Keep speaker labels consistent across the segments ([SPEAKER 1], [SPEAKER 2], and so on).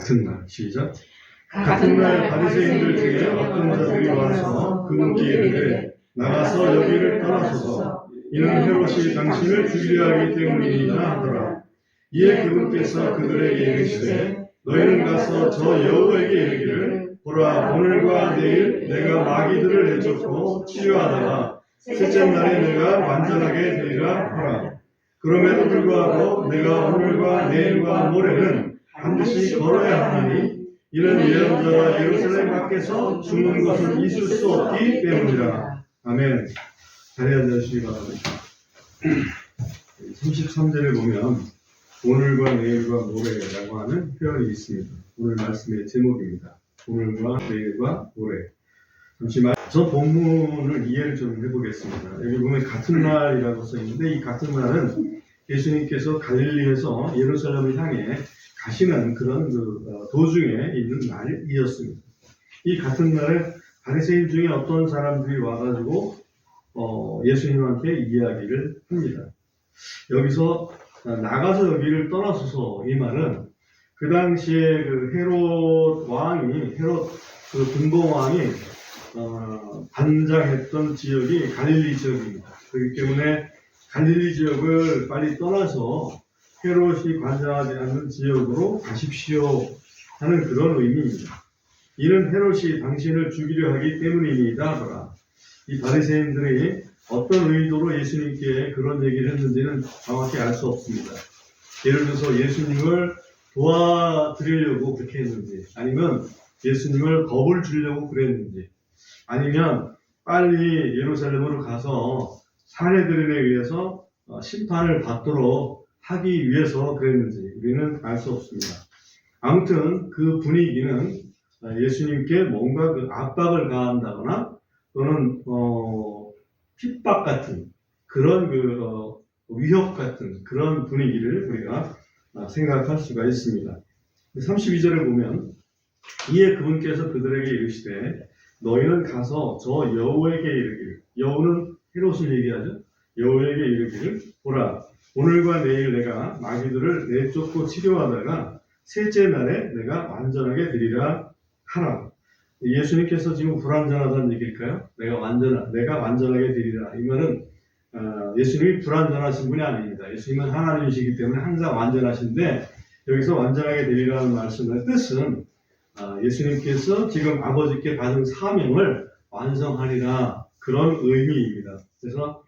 [SPEAKER 1] 같은 날 시작.
[SPEAKER 2] 같은 날 바리새인들 중에 어떤 자들이 와서 그분께 이르되 나가서 여기를 떠나소서 이는 헤롯이 당신을 죽이려 하기 때문이니라 하더라. 이에 그분께서 그들에게 이르시되 너희는 가서 저 여호와에게 이르기를 보라 오늘과 내일 내가 마귀들을 내쫓고 치료하다가 셋째 날에 내가 완전하게 되리라 하라. 그럼에도 불구하고 내가 오늘과 내일과 모레는 반드시 걸어야 하나니 이런 예언자가 예루살렘 밖에서 죽는 것은 있을 수 없기 때문이라. 아멘. 자리에 앉아주시기 바랍니다. 33절에 보면 오늘과 내일과 모레라고 하는 표현이 있습니다. 오늘 말씀의 제목입니다. 오늘과 내일과 모레. 잠시만 저 본문을 이해를 좀 해보겠습니다. 여기 보면 같은 날이라고 써있는데 이 같은 날은 예수님께서 갈릴리에서 예루살렘을 향해 가시는 그런 도중에 있는 날이었습니다. 이 같은 날에 바리새인 중에 어떤 사람들이 와가지고 예수님한테 이야기를 합니다. 여기서 나가서 여기를 떠나소서 이 말은 그 당시에 그 헤롯 그 분봉 왕이 관장했던 지역이 갈릴리 지역입니다. 그렇기 때문에 갈릴리 지역을 빨리 떠나서 헤롯이 관장하지 않는 지역으로 가십시오 하는 그런 의미입니다. 이는 헤롯이 당신을 죽이려 하기 때문이니이다 하더라. 이 바리새인들이 어떤 의도로 예수님께 그런 얘기를 했는지는 정확히 알 수 없습니다. 예를 들어서 예수님을 도와드리려고 그렇게 했는지 아니면 예수님을 겁을 주려고 그랬는지 아니면 빨리 예루살렘으로 가서 사내들인에 의해서 심판을 받도록 하기 위해서 그랬는지 우리는 알 수 없습니다. 아무튼 그 분위기는 예수님께 뭔가 그 압박을 가한다거나 또는 핍박 같은 그런 위협 같은 그런 분위기를 우리가 생각할 수가 있습니다. 32절에 보면 이에 그분께서 그들에게 이르시되 너희는 가서 저 여호에게 이르기를 여호는 헤롯을 얘기하죠. 여호에게 이르기를 보라 오늘과 내일 내가 마귀들을 내쫓고 치료하다가 셋째 날에 내가 완전하게 되리라 하라. 예수님께서 지금 불완전하다는 얘기일까요? 내가 완전하게 되리라. 이 말은 예수님이 불완전하신 분이 아닙니다. 예수님은 하나님이시기 때문에 항상 완전하신데 여기서 완전하게 되리라는 말씀의 뜻은 예수님께서 지금 아버지께 받은 사명을 완성하리라 그런 의미입니다. 그래서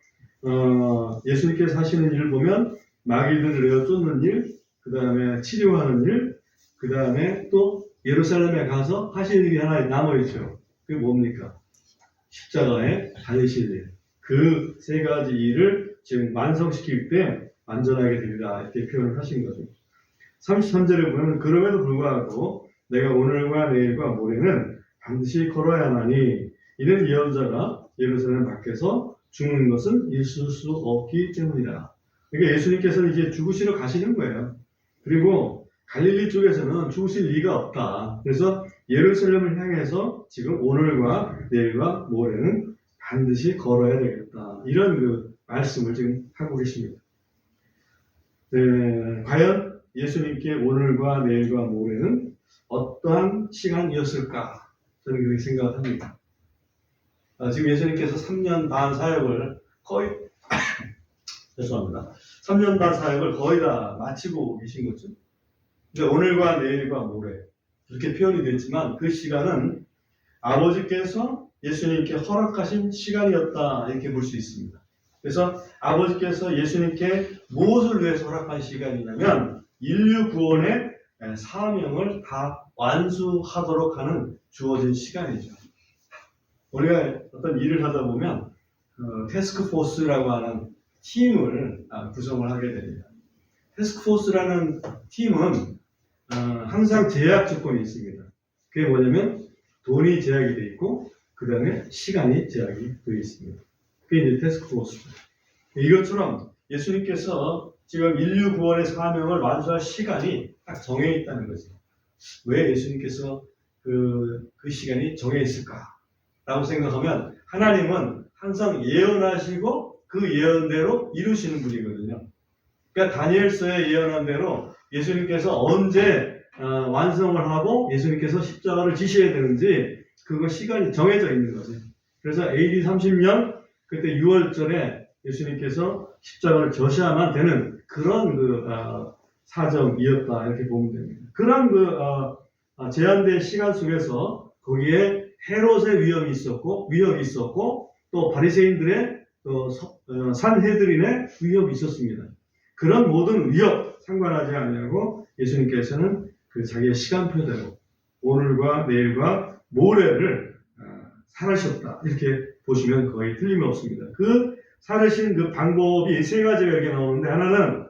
[SPEAKER 2] 예수님께서 하시는 일을 보면 마귀들을 내어 쫓는 일, 그 다음에 치료하는 일, 그 다음에 또 예루살렘에 가서 하실 일이 하나 남아있죠. 그게 뭡니까? 십자가에 달리실 일. 그 세 가지 일을 지금 완성시킬 때 완전하게 되리라 이렇게 표현을 하신 거죠. 33절에 보면 그럼에도 불구하고 내가 오늘과 내일과 모레는 반드시 걸어야 하나니 이는 예언자가 예루살렘 밖에서 죽는 것은 있을 수 없기 때문이다. 그러니까 예수님께서는 이제 죽으시러 가시는 거예요. 그리고 갈릴리 쪽에서는 죽으실 리가 없다. 그래서 예루살렘을 향해서 지금 오늘과 내일과 모레는 반드시 걸어야 되겠다. 이런 그 말씀을 지금 하고 계십니다. 과연 예수님께 오늘과 내일과 모레는 어떠한 시간이었을까? 저는 그렇게 생각을 합니다. 지금 예수님께서 3년 반 사역을 거의 죄송합니다. 3년 반 사역을 거의 다 마치고 계신 거죠. 그러니까 오늘과 내일과 모레 이렇게 표현이 됐지만 그 시간은 아버지께서 예수님께 허락하신 시간이었다 이렇게 볼 수 있습니다. 그래서 아버지께서 예수님께 무엇을 위해서 허락한 시간이냐면 인류 구원의 사명을 다 완수하도록 하는 주어진 시간이죠. 우리가 어떤 일을 하다 보면 태스크포스라고 하는 팀을 구성을 하게 됩니다. 태스크포스라는 팀은 항상 제약 조건이 있습니다. 그게 뭐냐면 돈이 제약이 되어 있고 그 다음에 시간이 제약이 되어 있습니다. 그게 이제 태스크포스죠. 이것처럼 예수님께서 지금 인류 구원의 사명을 완수할 시간이 딱 정해 있다는 거죠. 왜 예수님께서 그 시간이 정해 있을까? 라고 생각하면 하나님은 항상 예언하시고 그 예언대로 이루시는 분이거든요. 그러니까 다니엘서에 예언한 대로 예수님께서 언제 완성을 하고 예수님께서 십자가를 지셔야 되는지 그거 시간이 정해져 있는 거지. 그래서 AD 30년 그때 6월절에 예수님께서 십자가를 져셔야만 되는 그런 사정이었다 이렇게 보면 됩니다. 그런 제한된 시간 속에서 거기에 헤롯의 위협이 있었고 또 바리새인들의 산헤드린의 위협이 있었습니다. 그런 모든 위협 상관하지 않냐고 예수님께서는 자기의 시간표대로 오늘과 내일과 모레를 살으셨다 이렇게 보시면 거의 틀림없습니다. 그 살으신 그 방법이 세 가지가 여기 나오는데 하나는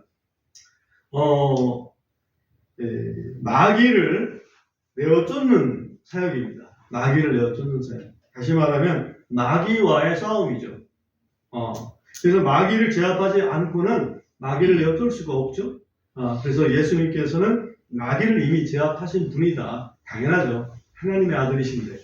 [SPEAKER 2] 마귀를 내어 쫓는 사역입니다. 마귀를 내어 쫓는 사역. 다시 말하면 마귀와의 싸움이죠. 그래서 마귀를 제압하지 않고는 마귀를 내어 쫓을 수가 없죠. 그래서 예수님께서는 마귀를 이미 제압하신 분이다. 당연하죠. 하나님의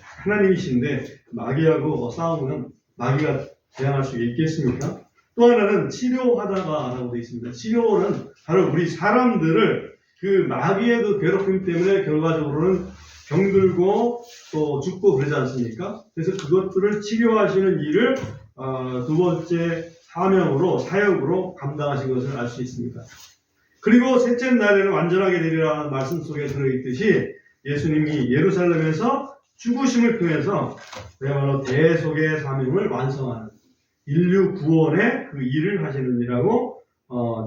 [SPEAKER 2] 하나님이신데 마귀하고 싸우면 마귀가 대항할 수 있겠습니까? 또 하나는 치료하다가라고 되어 있습니다. 치료는 바로 우리 사람들을 그 마귀의 그 괴롭힘 때문에 결과적으로는 병들고 또 죽고 그러지 않습니까? 그래서 그것들을 치료하시는 일을 두 번째 사역으로 감당하신 것을 알 수 있습니다. 그리고 셋째 날에는 완전하게 되리라는 말씀 속에 들어있듯이 예수님이 예루살렘에서 죽으심을 통해서 그야말로 대속의 사명을 완성하는 인류 구원의 그 일을 하시는 이라고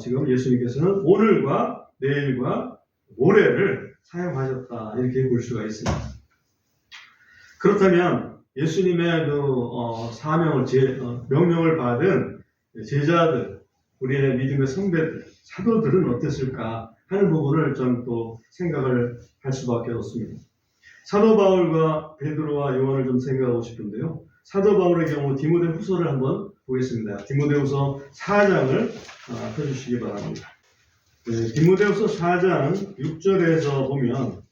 [SPEAKER 2] 지금 예수님께서는 오늘과 내일과 모레를 사용하셨다 이렇게 볼 수가 있습니다. 그렇다면 예수님의 사명을 명령을 받은 제자들, 우리의 믿음의 선배들, 사도들은 어땠을까 하는 부분을 좀 또 생각을 할 수밖에 없습니다. 사도 바울과 베드로와 요한을 좀 생각하고 싶은데요. 사도 바울의 경우 디모데후서를 한번 보겠습니다. 디모데후서 4장을 펴주시기 바랍니다. 디모데후서 4장 6절에서 보면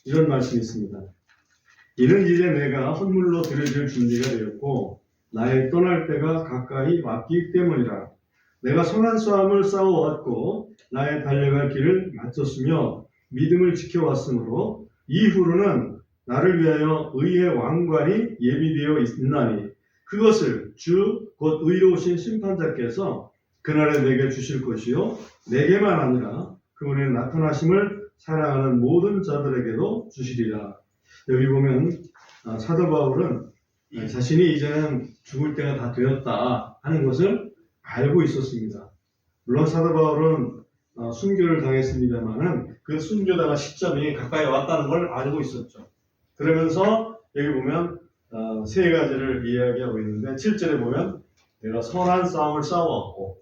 [SPEAKER 2] 이런 말씀이 있습니다. 이는 이제 내가 헌물로 드려질 준비가 되었고 나의 떠날 때가 가까이 왔기 때문이라. 내가 선한 싸움을 싸워왔고 나의 달려갈 길을 마쳤으며 믿음을 지켜왔으므로 이후로는 나를 위하여 의의 왕관이 예비되어 있나니 그것을 주 곧 의로우신 심판자께서 그날에 내게 주실 것이요 내게만 아니라 그분의 나타나심을 사랑하는 모든 자들에게도 주시리라. 여기 보면 사도 바울은 자신이 이제는 죽을 때가 다 되었다 하는 것을 알고 있었습니다. 물론 사도 바울은 순교를 당했습니다만은 그 순교당한 시점이 가까이 왔다는 걸 알고 있었죠. 그러면서 여기 보면 세 가지를 이야기하고 있는데 7절에 보면 내가 선한 싸움을 싸워왔고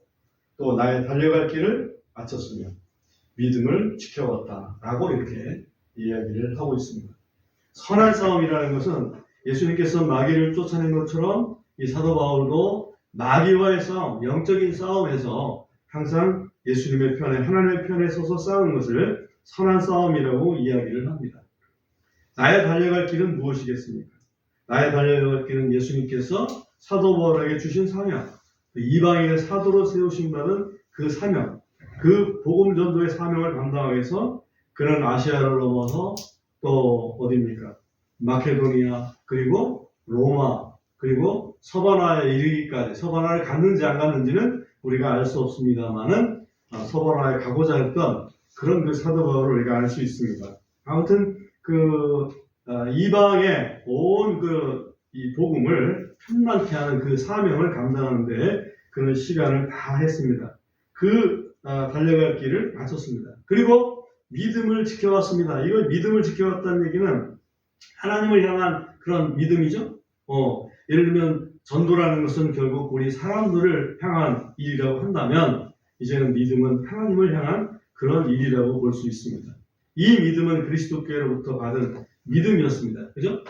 [SPEAKER 2] 또 나의 달려갈 길을 마쳤으며 믿음을 지켜왔다 라고 이렇게 이야기를 하고 있습니다. 선한 싸움이라는 것은 예수님께서 마귀를 쫓아낸 것처럼 이 사도 바울도 마귀와의 싸움, 영적인 싸움에서 항상 예수님의 편에, 하나님의 편에 서서 싸우는 것을 선한 싸움이라고 이야기를 합니다. 나의 달려갈 길은 무엇이겠습니까? 나의 달려갈 길은 예수님께서 사도 바울에게 주신 사명, 이방인의 사도로 세우신 받은 그 사명, 그 복음 전도의 사명을 감당하기 위해서 그는 아시아를 넘어서 또 어디입니까? 마케도니아, 그리고 로마, 그리고 서바나에 이르기까지, 서바나를 갔는지 안 갔는지는 우리가 알 수 없습니다만은 서바나에 가고자 했던 그런 그 사도 바울을 우리가 알 수 있습니다. 아무튼 이방의 온 이 복음을 편만케 하는 그 사명을 감당하는데 그런 시간을 다 했습니다. 달려갈 길을 마쳤습니다. 그리고 믿음을 지켜왔습니다. 이거 믿음을 지켜왔다는 얘기는 하나님을 향한 그런 믿음이죠. 예를 들면 전도라는 것은 결국 우리 사람들을 향한 일이라고 한다면 이제는 믿음은 하나님을 향한 그런 일이라고 볼 수 있습니다. 이 믿음은 그리스도께로부터 받은 믿음이었습니다. 그죠?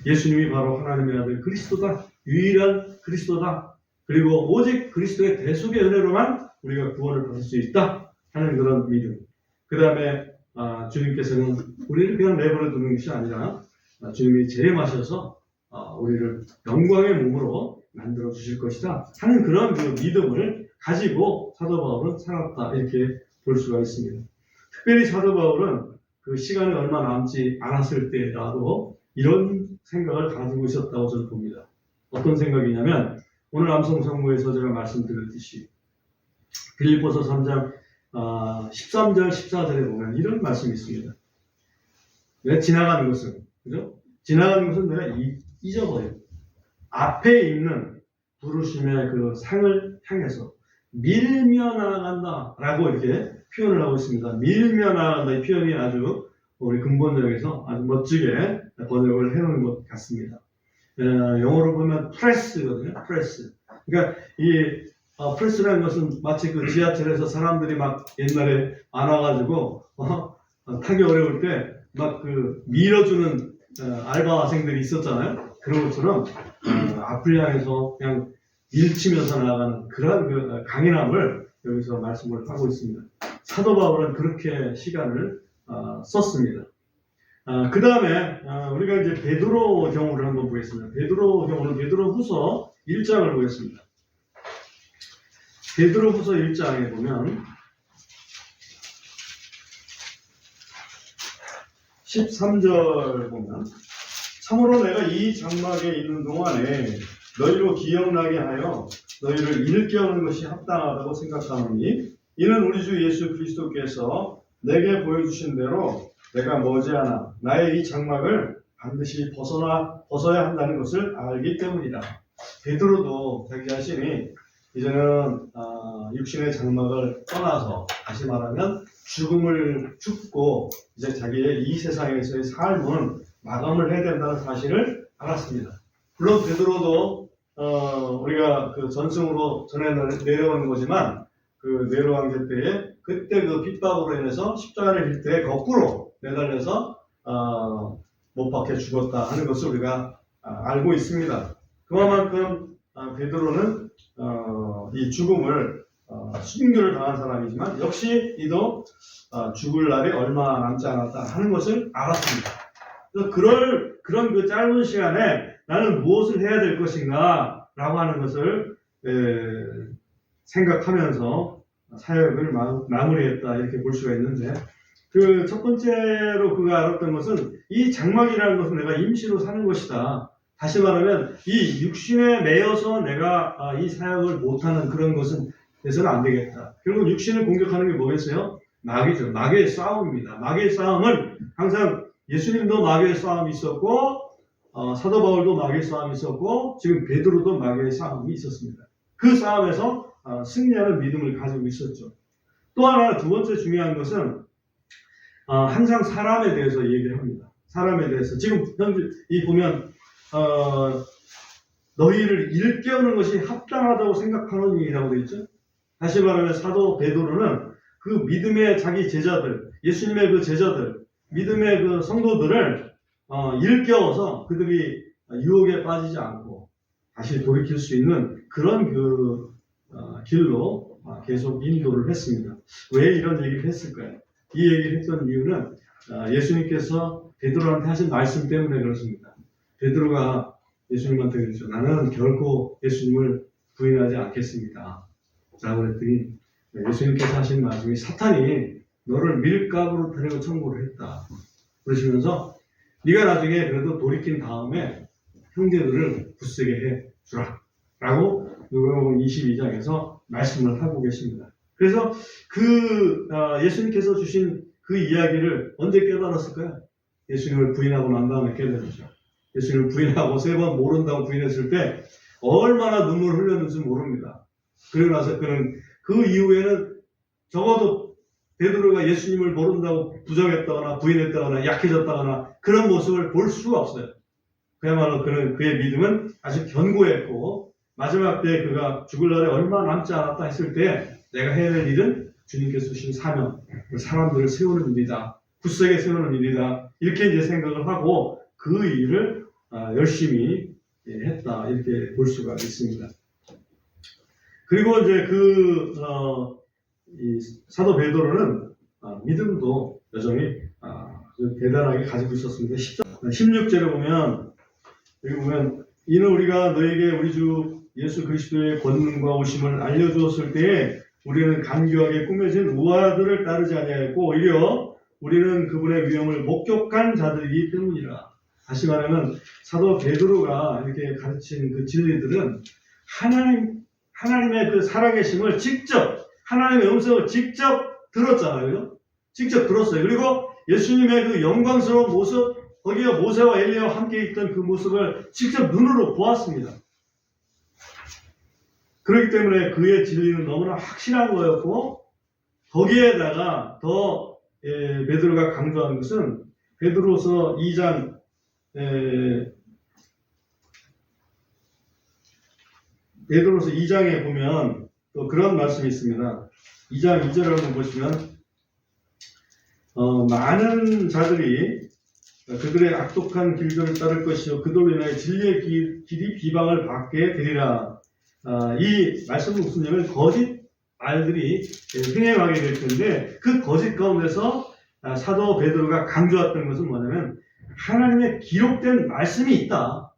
[SPEAKER 2] 예수님이 바로 하나님의 아들 그리스도다. 유일한 그리스도다. 그리고 오직 그리스도의 대속의 은혜로만 우리가 구원을 받을 수 있다 하는 그런 믿음. 그 다음에 주님께서는 우리를 그냥 내버려 두는 것이 아니라 주님이 재림하셔서 우리를 영광의 몸으로 만들어 주실 것이다 하는 그런 그 믿음을 가지고 사도 바울은 살았다 이렇게 볼 수가 있습니다. 특별히 사도 바울은 그 시간이 얼마 남지 않았을 때라도 이런 생각을 가지고 있었다고 저는 봅니다. 어떤 생각이냐면 오늘 암송 성구에서 제가 말씀드렸듯이 빌립보서 3장 13절 14절에 보면 이런 말씀이 있습니다. 내가 지나가는 것은, 그죠? 지나가는 것은 내가 잊어버려. 앞에 있는 부르심의 그 상을 향해서 밀며 나아간다 라고 이렇게 표현을 하고 있습니다. 밀며 나아간다 이 표현이 아주 우리 근본적에서 아주 멋지게 번역을 해놓은 것 같습니다. 영어로 보면 프레스거든요. 프레스. 그러니까 이 프레스라는 것은 마치 그 지하철에서 사람들이 막 옛날에 안 와가지고 타기 어려울 때 막 그 밀어주는 알바생들이 있었잖아요. 그런 것처럼 앞을 향해서 그냥 밀치면서 나아가는 그런 그 강인함을 여기서 말씀을 하고 있습니다. 사도 바울은 그렇게 시간을 썼습니다. 그 다음에 우리가 이제 베드로 경우를 한번 보겠습니다. 베드로 경우는 베드로후서 1장을 보겠습니다. 베드로후서 1장에 보면 13절 보면 참으로 내가 이 장막에 있는 동안에 너희로 기억나게 하여 너희를 일깨우는 것이 합당하다고 생각하노니 이는 우리 주 예수 그리스도께서 내게 보여주신 대로 내가 머지않아 나의 이 장막을 반드시 벗어야 한다는 것을 알기 때문이다. 베드로도 자기 자신이 이제는 육신의 장막을 떠나서 다시 말하면 죽음을 죽고 이제 자기의 이 세상에서의 삶은 마감을 해야 된다는 사실을 알았습니다. 물론 베드로도 우리가 그 전승으로 전해 내려오는 거지만 그 네로 황제 때에 그때 그 핍박으로 인해서 십자가를 질 때 거꾸로 매달려서 못 박혀 죽었다 하는 것을 우리가 알고 있습니다. 그만큼 베드로는 이 죽음을 순교를 당한 사람이지만 역시 이도 죽을 날이 얼마 남지 않았다 하는 것을 알았습니다. 그래서 그런 그 짧은 시간에 나는 무엇을 해야 될 것인가 라고 하는 것을 생각하면서 사역을 마무리했다 이렇게 볼 수가 있는데 그 첫 번째로 그가 알았던 것은 이 장막이라는 것은 내가 임시로 사는 것이다. 다시 말하면 이 육신에 매여서 내가 이 사역을 못하는 그런 것은 돼서는 안 되겠다. 결국 육신을 공격하는 게 뭐겠어요? 마귀죠. 마귀의 싸움입니다. 마귀의 싸움은 항상 예수님도 마귀의 싸움이 있었고 사도 바울도 마귀의 싸움이 있었고 지금 베드로도 마귀의 싸움이 있었습니다. 그 싸움에서 승리하는 믿음을 가지고 있었죠. 또 하나 두 번째 중요한 것은 항상 사람에 대해서 얘기를 합니다. 사람에 대해서 지금 현재 이 보면 너희를 일깨우는 것이 합당하다고 생각하는 일이라고 되어 있죠. 다시 말하면 사도 베드로는 그 믿음의 자기 제자들, 예수님의 그 제자들, 믿음의 그 성도들을 일깨워서 그들이 유혹에 빠지지 않고 다시 돌이킬 수 있는 그런 그 길로 계속 인도를 했습니다. 왜 이런 얘기를 했을까요? 이 얘기를 했던 이유는 예수님께서 베드로한테 하신 말씀 때문에 그렇습니다. 베드로가 예수님한테 그랬죠. 나는 결코 예수님을 부인하지 않겠습니다. 라고 그랬더니 예수님께서 하신 말씀이 사탄이 너를 밀가부로 데리고 천국을 했다. 그러시면서 네가 나중에 그래도 돌이킨 다음에 형제들을 굳세게 해주라. 라고 누가복음 22장에서 말씀을 하고 계십니다. 그래서 그 예수님께서 주신 그 이야기를 언제 깨달았을까요? 예수님을 부인하고 난 다음에 깨달았죠. 예수님을 부인하고 3번 모른다고 부인했을 때 얼마나 눈물을 흘렸는지 모릅니다. 그러고 나서 그는 그 이후에는 적어도 베드로가 예수님을 모른다고 부정했다거나 부인했다거나 약해졌다거나 그런 모습을 볼 수가 없어요. 그야말로 그의 믿음은 아주 견고했고 마지막 때 그가 죽을 날에 얼마 남지 않았다 했을 때 내가 해야 할 일은 주님께서 주신 사명, 사람들을 세우는 일이다. 굳세게 세우는 일이다. 이렇게 이제 생각을 하고 그 일을 열심히 했다. 이렇게 볼 수가 있습니다. 그리고 이제 이 사도 베드로는 믿음도 여전히 대단하게 가지고 있었습니다. 16절에 보면 여기 보면 이는 우리가 너에게 우리 주 예수 그리스도의 권능과 오심을 알려주었을 때에 우리는 간교하게 꾸며진 우화들을 따르지 아니하였고 오히려 우리는 그분의 위엄을 목격한 자들이기 때문이라. 다시 말하면 사도 베드로가 이렇게 가르친 그 진리들은 하나님의 그 살아계심을 직접, 하나님의 음성을 직접 들었잖아요. 직접 들었어요. 그리고 예수님의 그 영광스러운 모습, 거기에 모세와 엘리야와 함께 있던 그 모습을 직접 눈으로 보았습니다. 그렇기 때문에 그의 진리는 너무나 확실한 거였고, 거기에다가 더 베드로가 강조한 것은 베드로서 2장 베드로서 2장에 보면 또 그런 말씀이 있습니다. 2장 2절을 한번 보시면 많은 자들이 그들의 악독한 길들을 따를 것이요 그들로 인하여 진리의 길이 비방을 받게 되리라. 이 말씀은 무슨 얘기냐면 거짓 말들이 흥행하게 될 텐데 그 거짓 가운데서 사도 베드로가 강조했던 것은 뭐냐면 하나님의 기록된 말씀이 있다.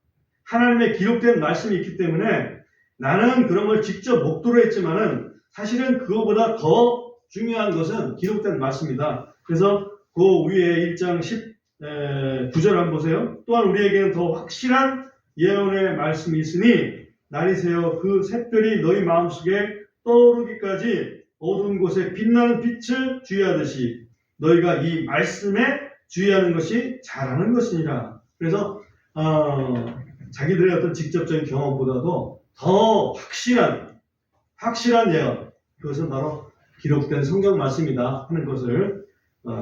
[SPEAKER 2] 하나님의 기록된 말씀이 있기 때문에 나는 그런 걸 직접 목도로 했지만은 사실은 그거보다 더 중요한 것은 기록된 말씀이다. 그래서 그 위에 1장 19절 한번 보세요. 또한 우리에게는 더 확실한 예언의 말씀이 있으니 날이 새어 그 샛별이 너희 마음속에 떠오르기까지 어두운 곳에 빛나는 빛을 주의하듯이 너희가 이 말씀에 주의하는 것이 잘하는 것이니라. 그래서 자기들의 어떤 직접적인 경험보다도 더 확실한 예언, 그것은 바로 기록된 성경 말씀이다 하는 것을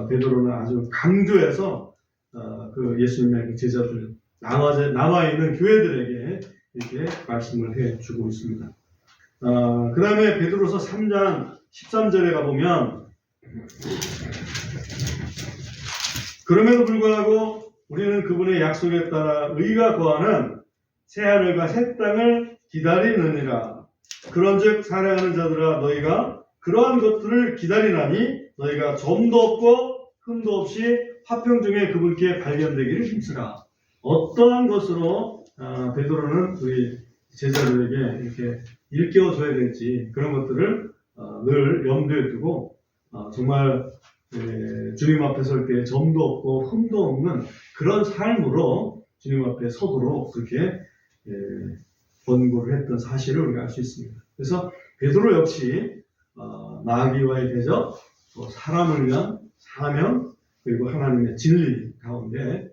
[SPEAKER 2] 베드로는 아주 강조해서 그 예수님의 제자들 남아있는 교회들에게 이렇게 말씀을 해주고 있습니다. 그 다음에 베드로서 3장 13절에 가보면 그럼에도 불구하고 우리는 그분의 약속에 따라 의가 거하는 새하늘과 새 땅을 기다리느니라. 그런즉 사랑하는 자들아 너희가 그러한 것들을 기다리나니 너희가 점도 없고 흠도 없이 화평 중에 그분께 발견되기를 힘쓰라. 어떠한 것으로 베드로는 우리 제자들에게 이렇게 일깨워줘야 될지 그런 것들을 늘 염두에 두고 정말 주님 앞에 설 때 점도 없고 흠도 없는 그런 삶으로 주님 앞에 서도록 그렇게 권고를 했던 사실을 우리가 알 수 있습니다. 그래서 베드로 역시 마귀와의 대적, 또 사람을 위한 사명, 그리고 하나님의 진리 가운데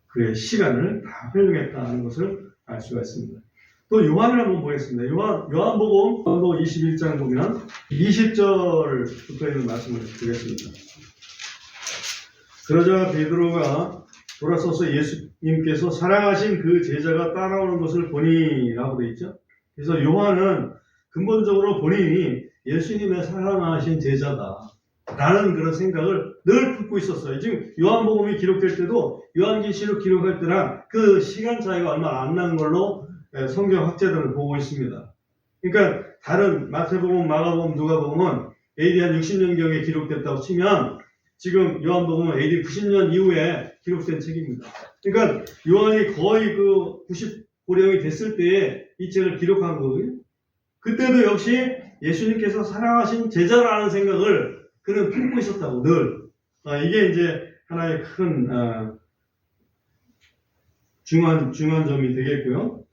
[SPEAKER 2] 그의 시간을 다 활용했다는 것을 알 수가 있습니다. 또 요한을 한번 보겠습니다. 요한복음 21장 보면 20절부터 있는 말씀을 드리겠습니다. 그러자 베드로가 돌아서서 예수님께서 사랑하신 그 제자가 따라오는 것을 보니 라고 되어 있죠. 그래서 요한은 근본적으로 본인이 예수님의 사랑하신 제자다 라는 그런 생각을 늘 품고 있었어요. 지금 요한복음이 기록될 때도 요한계시록 기록할 때랑 그 시간 차이가 얼마 안 나는 걸로 성경 학자들은 보고 있습니다. 그러니까 다른 마태복음, 마가복음, 누가복음은 AD 한 60년경에 기록됐다고 치면 지금 요한복음은 AD 90년 이후에 기록된 책입니다. 그러니까 요한이 거의 그 90고령이 됐을 때에 이 책을 기록한 거거든요. 그때도 역시 예수님께서 사랑하신 제자라는 생각을 그는 품고 있었다고 늘. 이게 이제 하나의 큰 중요한 점이 되겠고요.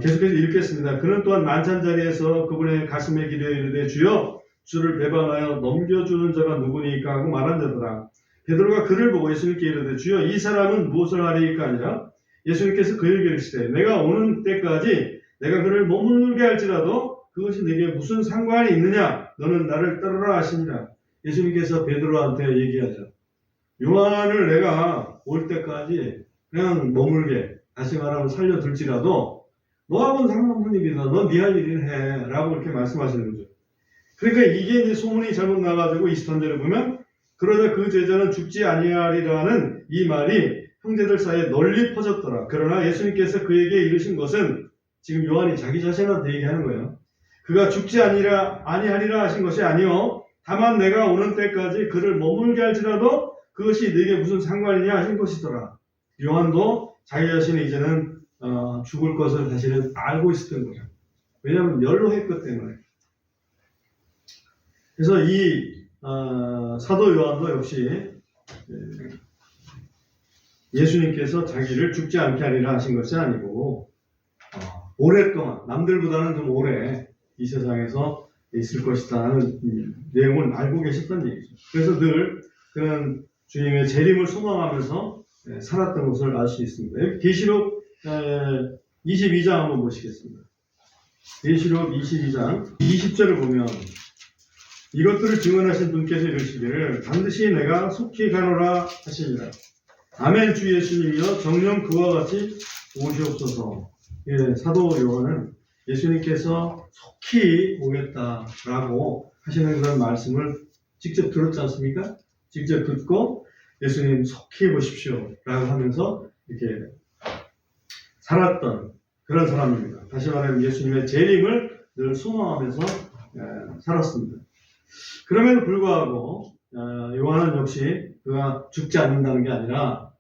[SPEAKER 2] 계속해서 읽겠습니다. 그는 또한 만찬 자리에서 그분의 가슴에 기대어 이르되 주여 주를 배반하여 넘겨주는 자가 누구니까 하고 말한 자더라. 베드로가 그를 보고 예수님께 이르되 주여 이 사람은 무엇을 하리이까 아니라 예수님께서 그에게 이르시되 내가 오는 때까지 내가 그를 머물게 할지라도 그것이 내게 무슨 상관이 있느냐 너는 나를 따르라 하시니라. 예수님께서 베드로한테 얘기하죠. 요한을 내가 올 때까지 그냥 머물게 다시 말하면 살려둘지라도 너하고는 상관없는 일이다. 넌 네 할 일을 해 라고 이렇게 말씀하시는 거죠. 그러니까 이게 이제 소문이 잘못 나가지고 23절에 보면 그러자 그 제자는 죽지 아니하리라는 이 말이 형제들 사이에 널리 퍼졌더라. 그러나 예수님께서 그에게 이르신 지금 요한이 자기 자신한테 얘기하는 거예요. 그가 죽지 아니하리라 하신 것이 아니요 다만 내가 오는 때까지 그를 머물게 할지라도 그것이 네게 무슨 상관이냐 하신 것이더라. 요한도 자기 자신이 이제는 죽을 것을 사실은 알고 있었던 거죠. 왜냐하면 연로했기 때문에. 그래서 이 사도 요한도 역시 예수님께서 자기를 죽지 않게 하리라 하신 것이 아니고 오랫동안 남들보다는 좀 오래 이 세상에서 있을 것이다 하는 내용을 알고 계셨던 얘기죠. 그래서 늘 그는 주님의 재림을 소망하면서 살았던 것을 알 수 있습니다. 여기 계시록 22장 한번 보시겠습니다. 계시록 22장 20절을 보면 이것들을 증언하신 분께서 이르시기를 반드시 내가 속히 가노라 하시니라. 아멘. 주 예수님이여 정녕 그와 같이 오시옵소서. 사도 요한은 예수님께서 속히 오겠다라고 하시는 그런 말씀을 직접 들었지 않습니까? 직접 듣고 예수님 속히 보십시오 라고 하면서 이렇게 살았던 그런 사람입니다. 다시 말하면 예수님의 재림을 늘 소망하면서 살았습니다. 그럼에도 불구하고 요한은 역시 그가 죽지 않는다는 게 아니라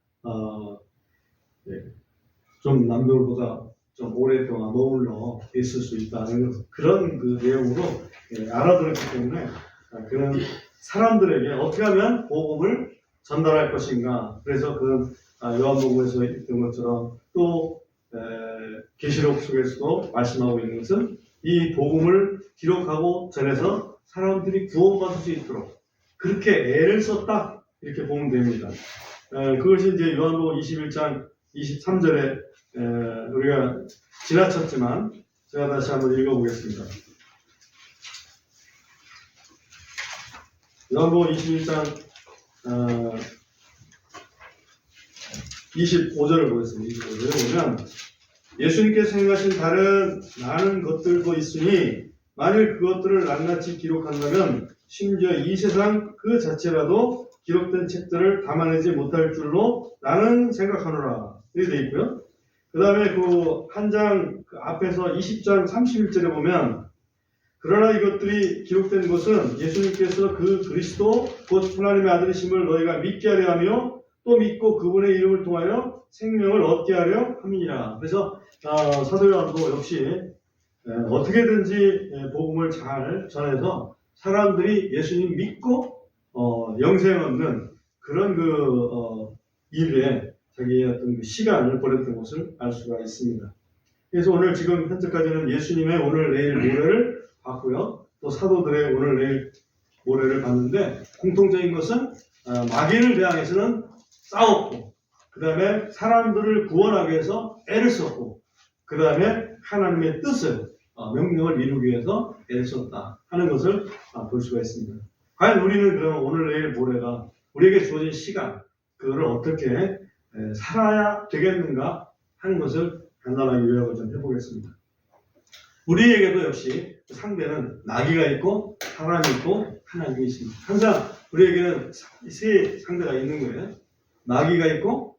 [SPEAKER 2] 좀 남들보다 좀 오랫동안 머물러 있을 수 있다는 그런 그 내용으로 알아들었기 때문에 그런 사람들에게 어떻게 하면 복음을 전달할 것인가. 그래서 그 요한복음에서 있던 것처럼 또 계시록 속에서도 말씀하고 있는 것은 이 복음을 기록하고 전해서 사람들이 구원받을 수 있도록 그렇게 애를 썼다 이렇게 보면 됩니다. 그것이 이제 요한복음 21장 23절에 우리가 지나쳤지만 제가 다시 한번 읽어보겠습니다. 요한복음 21장 25절을 보겠습니다. 25절에 보면 예수님께서 행하신 다른 많은 것들도 있으니 만일 그것들을 낱낱이 기록한다면 심지어 이 세상 그 자체라도 기록된 책들을 담아내지 못할 줄로 나는 생각하노라. 이렇게 되어 있고요. 그 다음에 그 한 장 그 앞에서 20장 31절에 보면 그러나 이것들이 기록된 것은 예수님께서 그 그리스도 곧 하나님의 아들이심을 너희가 믿게 하려 하며 또 믿고 그분의 이름을 통하여 생명을 얻게 하려 함이니라. 그래서 사도 요한도 역시 어떻게든지 복음을 잘 전해서 사람들이 예수님 믿고 영생 얻는 그런 일에 자기의 어떤 그 시간을 보냈던 것을 알 수가 있습니다. 그래서 오늘 지금 현재까지는 예수님의 오늘 내일 모레를 봤고요. 또 사도들의 오늘 내일 모레를 봤는데 공통적인 것은 마귀를 대항해서는 싸웠고 그 다음에 사람들을 구원하기 위해서 애를 썼고 그 다음에 하나님의 뜻을 명령을 이루기 위해서 애를 썼다 하는 것을 볼 수가 있습니다. 과연 우리는 그럼 오늘 내일 모레가 우리에게 주어진 시간 그거를 어떻게 살아야 되겠는가 하는 것을 간단하게 요약을 좀 해보겠습니다. 우리에게도 역시 상대는 마귀가 있고 사람이 있고 하나님이 있습니다. 항상 우리에게는 세 상대가 있는 거예요. 마귀가 있고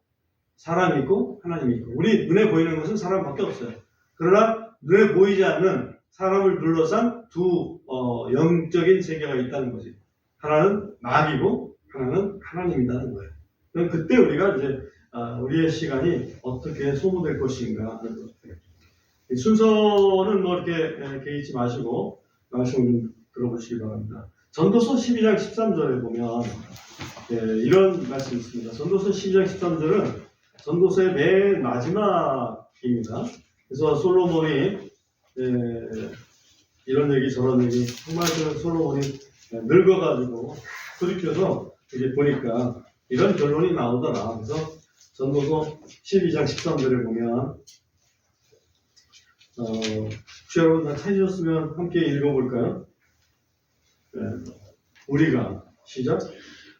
[SPEAKER 2] 사람이 있고 하나님이 있고 우리 눈에 보이는 것은 사람밖에 없어요. 그러나 눈에 보이지 않는 사람을 둘러싼 두 영적인 세계가 있다는 거지. 하나는 마귀고 하나는 하나님이라는 거예요. 그럼 그때 우리가 이제 우리의 시간이 어떻게 소모될 것인가 하는 것. 순서는 뭐 이렇게 개의치 마시고 말씀을 들어보시기 바랍니다. 전도서 12장 13절에 보면 이런 말씀이 있습니다. 전도서 12장 13절은 전도서의 맨 마지막입니다. 그래서 솔로몬이 이런 얘기 저런 얘기 정말 그 솔로몬이 늙어가지고 돌이켜서 이제 보니까 이런 결론이 나오더라. 그래서 전도서 12장 13절에 보면 혹시 여러분 다 찾으셨으면 함께 읽어볼까요? 우리가 시작.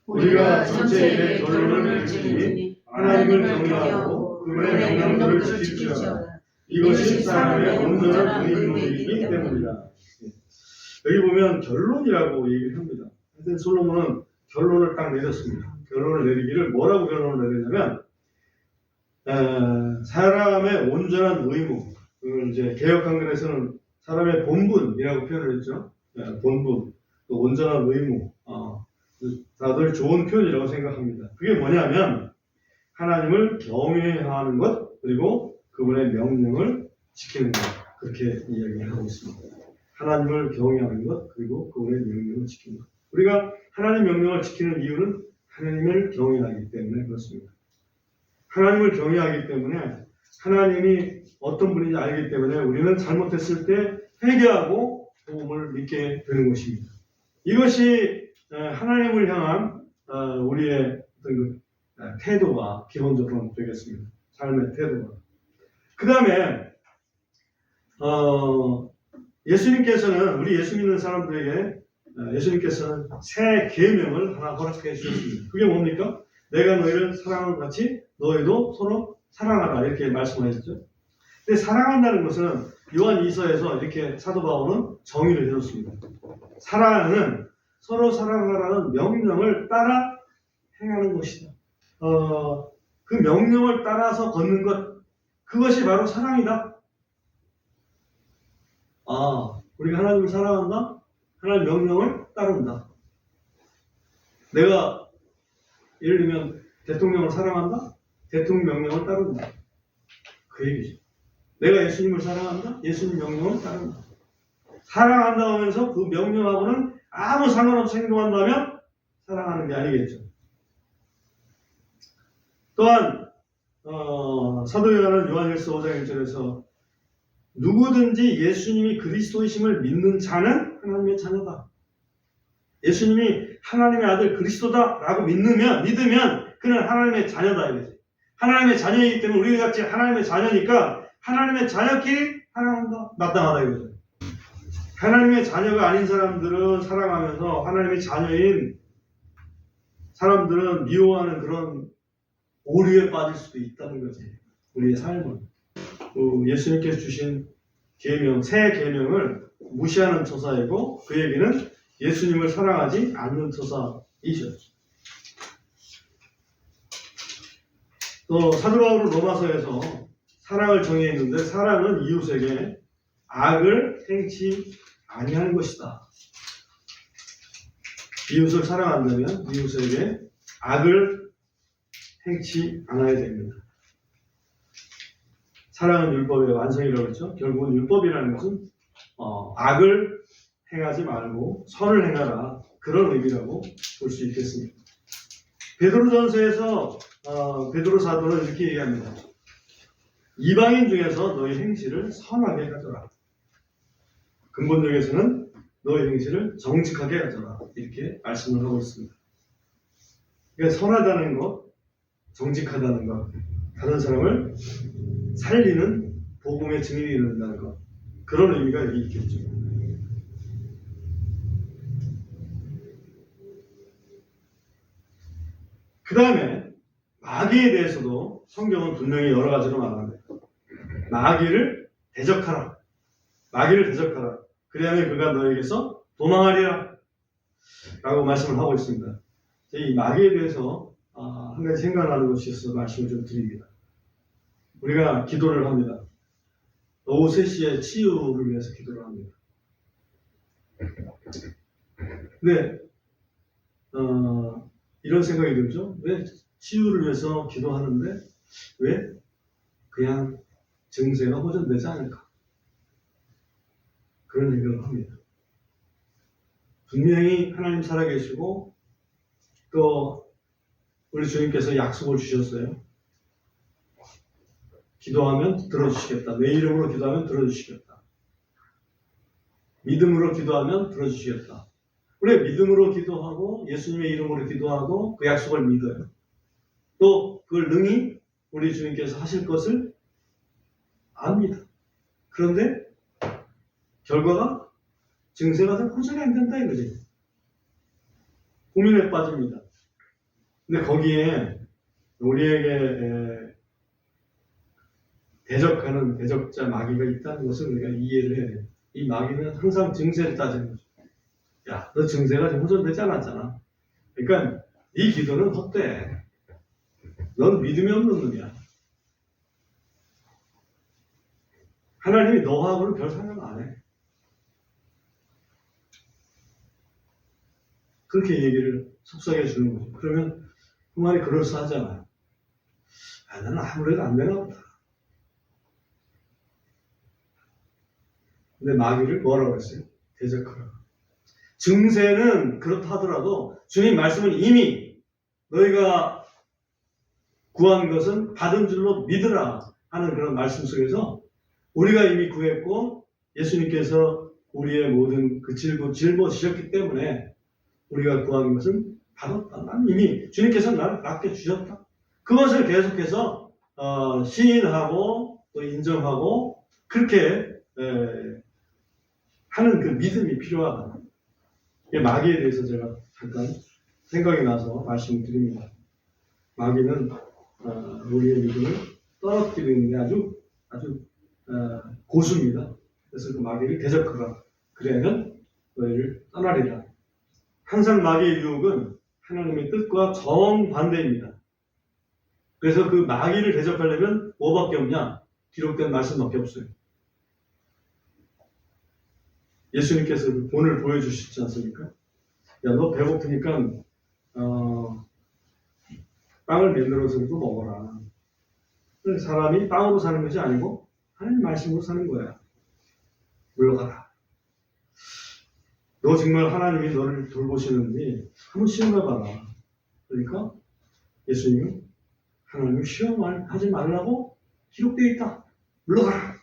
[SPEAKER 2] 우리가 전체 일의 결론을 내리니 하나님을 경외하고 그분의 명령들을 지키자. 이것이 사람의 온전한 의무이기 때문이다. 여기 보면 결론이라고 얘기를 합니다. 하여튼 솔로몬은 결론을 딱 내렸습니다. 결론을 내리기를 뭐라고 결론을 내리냐면 사람의 온전한 의무, 그걸 이제 개역한글에서는 사람의 본분이라고 표현을 했죠. 본분, 또 온전한 의무, 다들 좋은 표현이라고 생각합니다. 그게 뭐냐면 하나님을 경외하는 것 그리고 그분의 명령을 지키는 것 그렇게 이야기를 하고 있습니다. 하나님을 경외하는 것 그리고 그분의 명령을 지키는 것. 우리가 하나님 명령을 지키는 이유는 하나님을 경외하기 때문에 그렇습니다. 하나님을 경외하기 때문에 하나님이 어떤 분인지 알기 때문에 우리는 잘못했을 때 회개하고 복음을 믿게 되는 것입니다. 이것이 하나님을 향한 우리의 어떤 태도가 기본적으로 되겠습니다. 삶의 태도가. 그 다음에 예수님께서는 우리 예수 믿는 사람들에게 예수님께서는 새 계명을 하나 허락해 주셨습니다. 그게 뭡니까? 내가 너희를 사랑하는 것 같이 너희도 서로 사랑하라 이렇게 말씀하셨죠. 근데 사랑한다는 것은 요한 2서에서 이렇게 사도 바울은 정의를 해줬습니다. 사랑은 서로 사랑하라는 명령을 따라 행하는 것이다. 그 명령을 따라서 걷는 것, 그것이 바로 사랑이다. 우리가 하나님을 사랑한다? 하나님 명령을 따른다. 내가 예를 들면 대통령을 사랑한다? 대통령 명령을 따른다. 그 얘기죠. 내가 예수님을 사랑한다? 예수님 명령을 따른다. 사랑한다 하면서 그 명령하고는 아무 상관없이 행동한다면 사랑하는 게 아니겠죠. 또한 사도 요한은 요한일서 5장 1절에서 누구든지 예수님이 그리스도이심을 믿는 자는 하나님의 자녀다. 예수님이 하나님의 아들 그리스도다라고 믿으면 그는 하나님의 자녀다 이거지. 하나님의 자녀이기 때문에 우리가 같이 하나님의 자녀니까 하나님의 자녀끼리 사랑한다. 마땅하다 이거죠. 하나님의 자녀가 아닌 사람들은 사랑하면서 하나님의 자녀인 사람들은 미워하는 그런 오류에 빠질 수도 있다는 거지. 우리의 삶은. 예수님께서 주신 계명, 새 계명을 무시하는 처사이고 그 얘기는 예수님을 사랑하지 않는 처사이죠. 또 사도 바울은 로마서에서 사랑을 정의했는데 사랑은 이웃에게 악을 행치 아니하는 것이다. 이웃을 사랑한다면 이웃에게 악을 행치 않아야 됩니다. 사랑은 율법의 완성이라고 했죠. 결국은 율법이라는 것은 악을 행하지 말고 선을 행하라. 그런 의미라고 볼 수 있겠습니다. 베드로전서에서 베드로 사도는 이렇게 얘기합니다. 이방인 중에서 너희 행실을 선하게 가져라. 근본적에서는 너희 행실을 정직하게 가져라. 이렇게 말씀을 하고 있습니다. 그러니까 선하다는 것, 정직하다는 것, 다른 사람을 살리는 복음의 증인이 된다는 것, 그런 의미가 여기 있겠죠. 그 다음에 마귀에 대해서도 성경은 분명히 여러 가지로 말합니다. 마귀를 대적하라. 마귀를 대적하라. 그래야만 그가 너에게서 도망하리라. 라고 말씀을 하고 있습니다. 이 마귀에 대해서 한 가지 생각나는 것이 있어서 말씀을 좀 드립니다. 우리가 기도를 합니다. 오후 3시에 치유를 위해서 기도를 합니다. 근데 이런 생각이 들죠. 왜 치유를 위해서 기도하는데 왜 그냥 증세가 호전되지 않을까? 그런 생각을 합니다. 분명히 하나님 살아계시고 또 우리 주님께서 약속을 주셨어요. 기도하면 들어주시겠다. 내 이름으로 기도하면 들어주시겠다. 믿음으로 기도하면 들어주시겠다. 우리가 믿음으로 기도하고 예수님의 이름으로 기도하고 그 약속을 믿어요. 또 그걸 능히 우리 주님께서 하실 것을 압니다. 그런데 결과가 증세가 좀 호전이 안 된다 이거지. 고민에 빠집니다. 근데 거기에 우리에게 대적하는 대적자 마귀가 있다는 것을 우리가 이해를 해야 돼요. 이 마귀는 항상 증세를 따지는 거죠. 야, 너 증세가 지금 호전되지 않았잖아. 그러니까 네 기도는 헛돼. 넌 믿음이 없는 놈이야. 하나님이 너하고는 별 상관 안 해. 그렇게 얘기를 속삭여 주는 거죠. 그러면 그 말이 그럴싸하잖아요. 나는 아무래도 안 되나 보다. 근데 마귀를 뭐라고 했어요? 대적하라. 증세는 그렇다 하더라도 주님 말씀은 이미 너희가 구한 것은 받은 줄로 믿으라 하는 그런 말씀 속에서 우리가 이미 구했고 예수님께서 우리의 모든 그 짊어지셨기 때문에 우리가 구한 것은 받았다. 난 이미 주님께서 나를 맡겨주셨다. 그것을 계속해서 시인하고 또 인정하고 그렇게 하는 그 믿음이 필요하다. 마귀에 대해서 제가 잠깐 생각이 나서 말씀을 드립니다. 마귀는 우리의 믿음을 떨어뜨리는 데 아주 고수입니다. 그래서 그 마귀를 대적하라. 그래야는 너희를 떠나리라. 항상 마귀의 유혹은 하나님의 뜻과 정반대입니다. 그래서 그 마귀를 대적하려면 뭐밖에 없냐? 기록된 말씀밖에 없어요. 예수님께서 그 본을 보여주시지 않습니까? 야, 너 배고프니까 빵을 만들어서도 먹어라. 사람이 빵으로 사는 것이 아니고 하나님 말씀으로 사는 거야. 물러가라. 너 정말 하나님이 너를 돌보시는지 한번 시험해봐라. 그러니까 예수님은 하나님을 시험하지 말라고 기록되어 있다. 물러가라.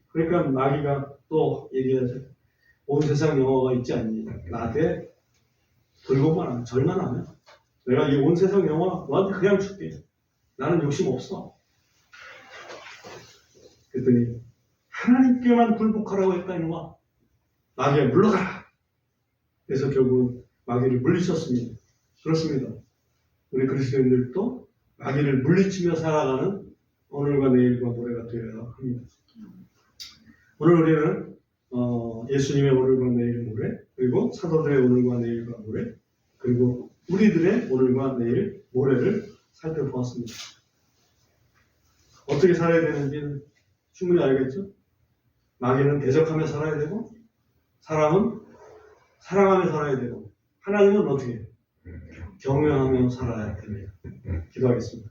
[SPEAKER 2] 그러니까 마귀가 또 얘기하죠. 온 세상 영화가 있지 않니? 나한테 돌고만 하면, 절만 하면 내가 이 온 세상 영화 너한테 그냥 줄게. 나는 욕심 없어. 그랬더니 하나님께만 굴복하라고 했다 이놈아. 마귀야 물러가라. 그래서 결국 마귀를 물리쳤습니다. 그렇습니다. 우리 그리스도인들도 마귀를 물리치며 살아가는 오늘과 내일과 모레가 되어야 합니다. 오늘 우리는 예수님의 오늘과 내일 모레, 그리고 사도들의 오늘과 내일과 모레, 그리고 우리들의 오늘과 내일 모레를 살펴보았습니다. 어떻게 살아야 되는지는 충분히 알겠죠? 마귀는 대적하며 살아야 되고, 사람은 사랑하며 살아야 되고, 하나님은 어떻게 경외하며 살아야 됩니다. 기도하겠습니다.